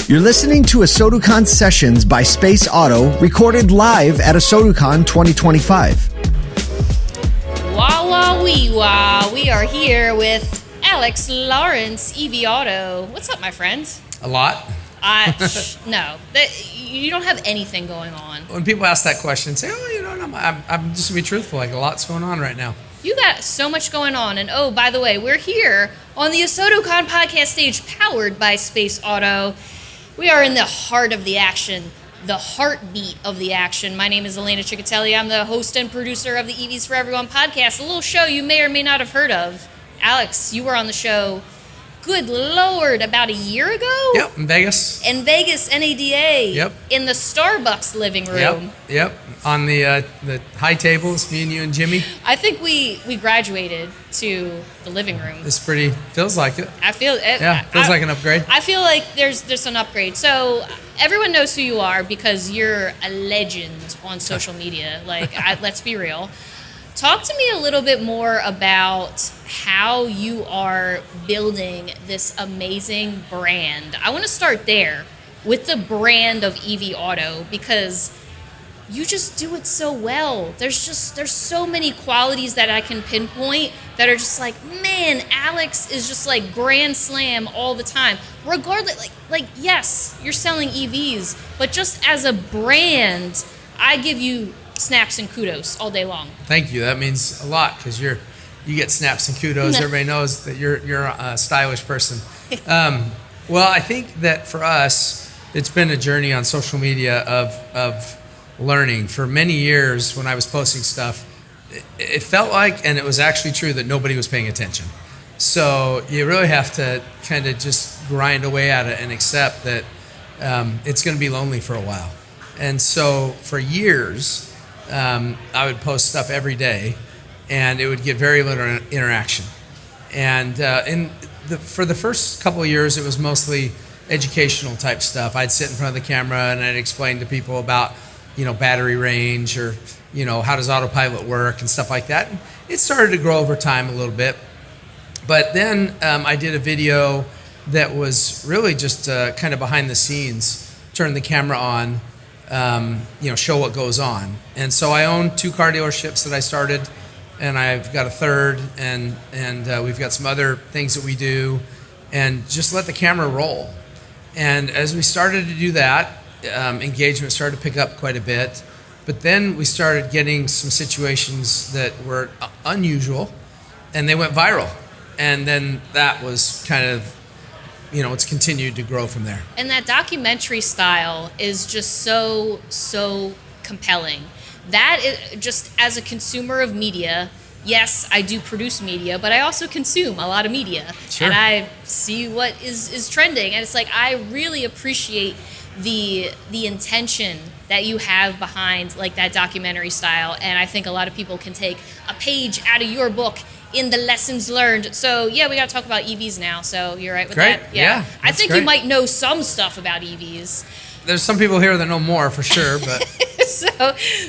You're listening to ASOTUCON Sessions by Space Auto, recorded live at ASOTUCON 2025. Wah wah wee wah. We are here with Alex Lawrence, EV Auto. What's up, my friend? A lot. No, you don't have anything going on. When people ask that question, say, I'm just gonna be truthful. Like, a lot's going on right now. You got so much going on. And oh, by the way, we're here on the ASOTUCON podcast stage powered by Space Auto. We are in the heart of the action, the heartbeat of the action. My name is Elena Ciccatelli. I'm the host and producer of the EVs for Everyone podcast, a little show you may or may not have heard of. Alex, you were on the show, good Lord, about a year ago? Yep, in Vegas. In Vegas, NADA. Yep. In the Starbucks living room. Yep. On the high tables, me and you and Jimmy. I think we graduated to the living room. It's pretty, feels like it. I feel it. Yeah, feels like an upgrade. I feel like there's an upgrade. So everyone knows who you are because you're a legend on social media. Like, let's be real. Talk to me a little bit more about how you are building this amazing brand. I want to start there with the brand of EV Auto because you just do it so well. There's so many qualities that I can pinpoint that are just like, man, Alex is just like grand slam all the time. Regardless, like yes, you're selling EVs, but just as a brand, I give you snaps and kudos all day long. Thank you. That means a lot because you get snaps and kudos. Everybody knows that you're a stylish person. Well, I think that for us, it's been a journey on social media of learning. For many years when I was posting stuff, it felt like, and it was actually true, that nobody was paying attention. So you really have to kind of just grind away at it and accept that it's going to be lonely for a while. And so for years, I would post stuff every day, and it would get very little interaction. And for the first couple of years, it was mostly educational type stuff. I'd sit in front of the camera and I'd explain to people about battery range or, how does autopilot work and stuff like that. And it started to grow over time a little bit. But then I did a video that was really just kind of behind the scenes, turn the camera on, show what goes on. And so I own 2 car dealerships that I started, and I've got a third, and we've got some other things that we do, and just let the camera roll. And as we started to do that, engagement started to pick up quite a bit, but then we started getting some situations that were unusual, and they went viral. And then that was kind of, it's continued to grow from there. And that documentary style is just so compelling. That is just, as a consumer of media, yes, I do produce media, but I also consume a lot of media. Sure. And I see what is trending. And it's like, I really appreciate the intention that you have behind like that documentary style. And I think a lot of people can take a page out of your book in the lessons learned. So yeah, we got to talk about EVs now. So you're right with great. that? Yeah. I think great. You might know some stuff about EVs. There's some people here that know more for sure, but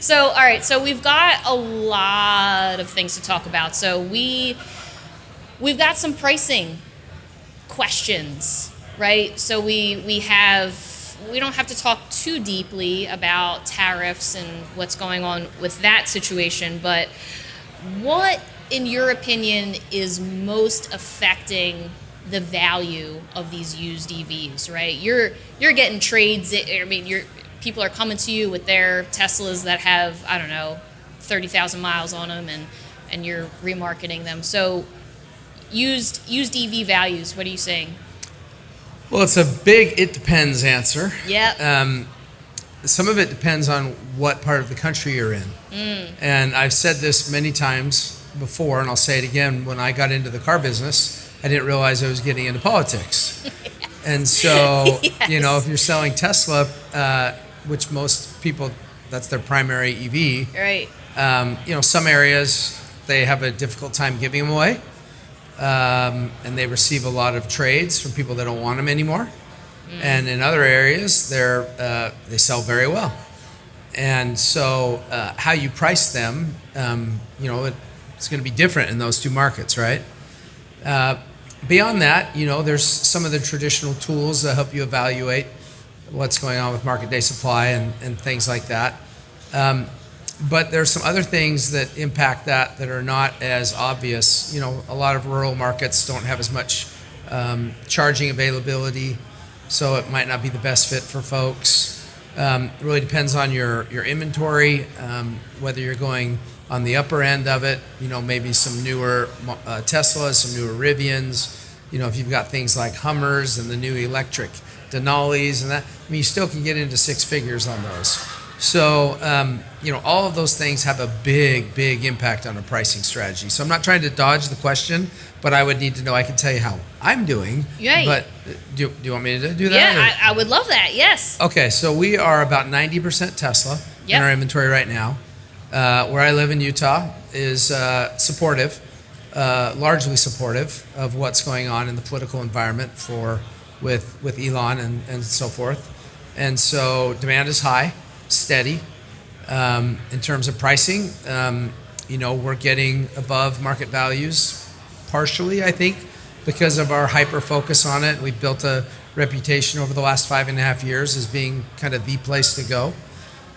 so all right. So we've got a lot of things to talk about. So we've got some pricing questions, right? So we don't have to talk too deeply about tariffs and what's going on with that situation, but what, in your opinion, is most affecting the value of these used EVs, right? You're getting trades. I mean, people are coming to you with their Teslas that have, 30,000 miles on them, and you're remarketing them. So used EV values, what are you saying? Well, it's a big it depends answer. Yeah. Some of it depends on what part of the country you're in. And I've said this many times before, and I'll say it again. When I got into the car business, I didn't realize I was getting into politics. Yes. And so, yes. If you're selling Tesla, which most people, that's their primary EV. Right. Some areas, they have a difficult time giving them away. And they receive a lot of trades from people that don't want them anymore. And in other areas, they sell very well. And so how you price them, it's going to be different in those two markets, right? Beyond that, there's some of the traditional tools that help you evaluate what's going on with market day supply and things like that. But there's some other things that impact that are not as obvious. A lot of rural markets don't have as much charging availability, so it might not be the best fit for folks. It really depends on your inventory, whether you're going on the upper end of it, maybe some newer Teslas, some newer Rivians. If you've got things like Hummers and the new electric Denali's and that, you still can get into six figures on those. So, all of those things have a big, big impact on a pricing strategy. So I'm not trying to dodge the question, but I would need to know. I can tell you how I'm doing. Right. But do you want me to do that? Yeah, I would love that. Yes. Okay, so we are about 90% Tesla in our inventory right now. Where I live in Utah is supportive, largely supportive of what's going on in the political environment with Elon and so forth. And so demand is high, steady. In terms of pricing, we're getting above market values partially, I think, because of our hyper focus on it. We've built a reputation over the last 5.5 years as being kind of the place to go.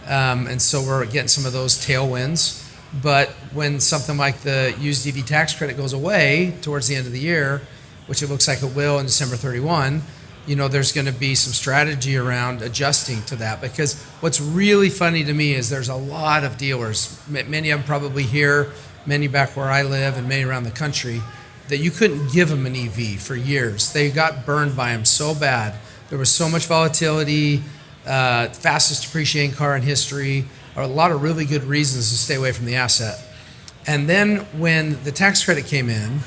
And so we're getting some of those tailwinds. But when something like the used EV tax credit goes away towards the end of the year, which it looks like it will in December 31, there's going to be some strategy around adjusting to that. Because what's really funny to me is there's a lot of dealers, many of them probably here, many back where I live, and many around the country, that you couldn't give them an EV for years. They got burned by them so bad. There was so much volatility, fastest depreciating car in history, a lot of really good reasons to stay away from the asset. And then when the tax credit came in,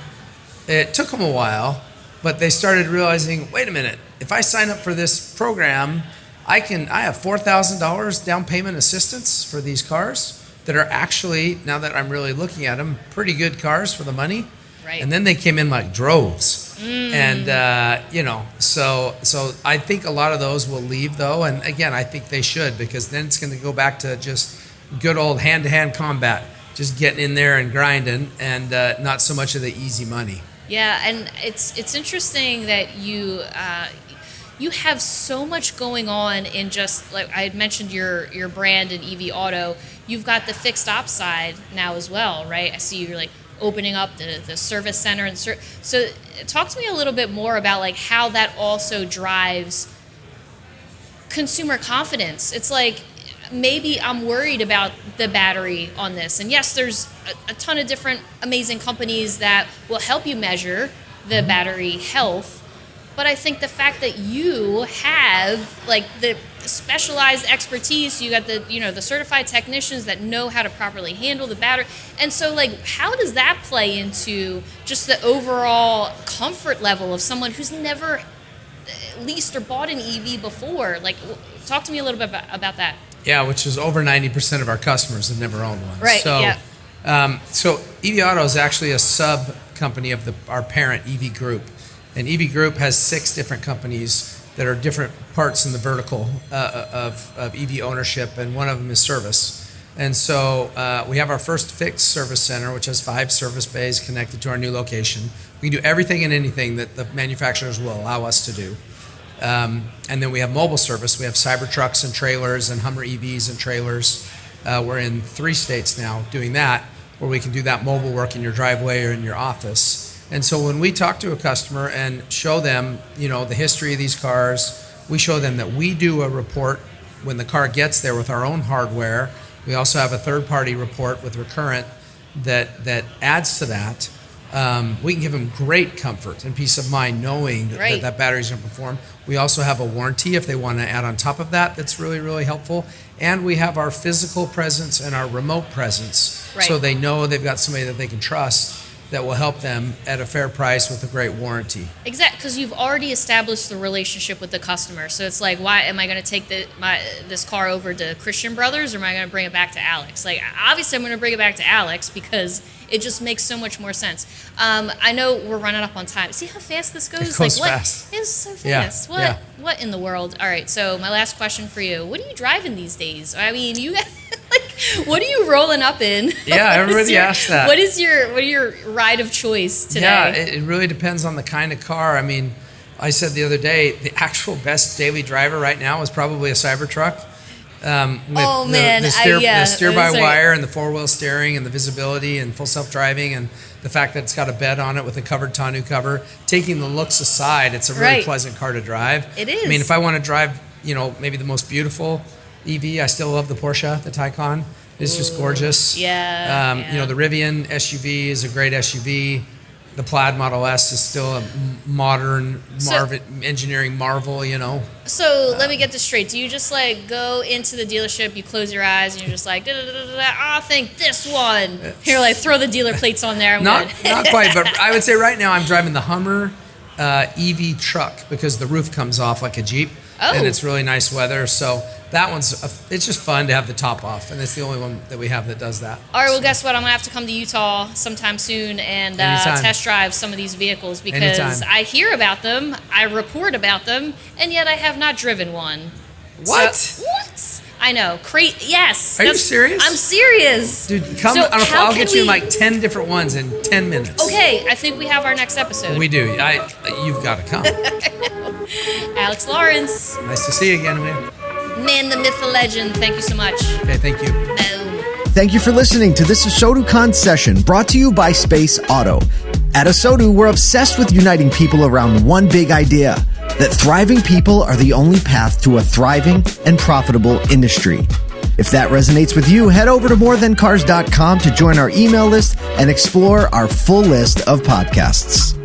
it took them a while, but they started realizing, wait a minute, if I sign up for this program, I have $4,000 down payment assistance for these cars that are actually, now that I'm really looking at them, pretty good cars for the money. Right. And then they came in like droves. And, so I think a lot of those will leave though. And again, I think they should, because then it's going to go back to just good old hand-to-hand combat, just getting in there and grinding, and not so much of the easy money. Yeah, and it's interesting that you have so much going on in just, like I had mentioned, your brand and EV Auto. You've got the fixed ops side now as well, right? I see you're like opening up the service center and so talk to me a little bit more about like how that also drives consumer confidence. It's like, maybe I'm worried about the battery on this. And yes, there's a ton of different amazing companies that will help you measure the battery health. But I think the fact that you have like the specialized expertise, you got the certified technicians that know how to properly handle the battery. And so like, how does that play into just the overall comfort level of someone who's never leased or bought an EV before? Like, talk to me a little bit about that. Yeah, which is over 90% of our customers have never owned one. Right. So, yeah. So EV Auto is actually a sub company of our parent EV Group, and EV Group has 6 different companies that are different parts in the vertical of EV ownership, and one of them is service. And so we have our first fixed service center, which has 5 service bays connected to our new location. We can do everything and anything that the manufacturers will allow us to do. And then we have mobile service. We have Cybertrucks and trailers and Hummer EVs and trailers. We're in 3 states now doing that, where we can do that mobile work in your driveway or in your office. And so when we talk to a customer and show them, the history of these cars, we show them that we do a report when the car gets there with our own hardware. We also have a third-party report with Recurrent that adds to that. We can give them great comfort and peace of mind knowing that battery's going to perform. We also have a warranty if they want to add on top of that. That's really, really helpful. And we have our physical presence and our remote presence. Right. So they know they've got somebody that they can trust that will help them at a fair price with a great warranty. Exactly, because you've already established the relationship with the customer. So it's like, why am I going to take this car over to Christian Brothers, or am I going to bring it back to Alex? Like, obviously, I'm going to bring it back to Alex because it just makes so much more sense. I know we're running up on time. See how fast this goes? It goes fast. It's so fast. Yeah. What in the world? All right, so my last question for you. What are you driving these days? I mean, you got, what are you rolling up in? Yeah, everybody asks that. What is your ride of choice today? Yeah, it really depends on the kind of car. I mean, I said the other day, the actual best daily driver right now is probably a Cybertruck. With the steer-by-wire and the four-wheel steering and the visibility and full self-driving and the fact that it's got a bed on it with a covered tonneau cover. Taking the looks aside, it's a really pleasant car to drive. It is. I mean, if I want to drive, maybe the most beautiful EV, I still love the Porsche, the Taycan. It's just gorgeous. Yeah. The Rivian SUV is a great SUV. The Plaid Model S is still a modern engineering marvel, So let me get this straight. Do you just go into the dealership, you close your eyes, and you're just like, I think this one. You're throw the dealer plates on there. Not quite, but I would say right now I'm driving the Hummer EV truck because the roof comes off like a Jeep. And it's really nice weather. So that it's just fun to have the top off. And it's the only one that we have that does that. All right, well, guess what? I'm going to have to come to Utah sometime soon and test drive some of these vehicles because I hear about them, I report about them, and yet I have not driven one. What? What? I know. Yes. Are you serious? I'm serious. Dude, come. I'll get you 10 different ones in 10 minutes. Okay, I think we have our next episode. We do. You've got to come. Alex Lawrence. Nice to see you again, man. Man, the myth, the legend. Thank you so much. Okay, thank you. Thank you for listening to this ASOTUCon session brought to you by Space Auto. At ASOTU, we're obsessed with uniting people around one big idea, that thriving people are the only path to a thriving and profitable industry. If that resonates with you, head over to morethancars.com to join our email list and explore our full list of podcasts.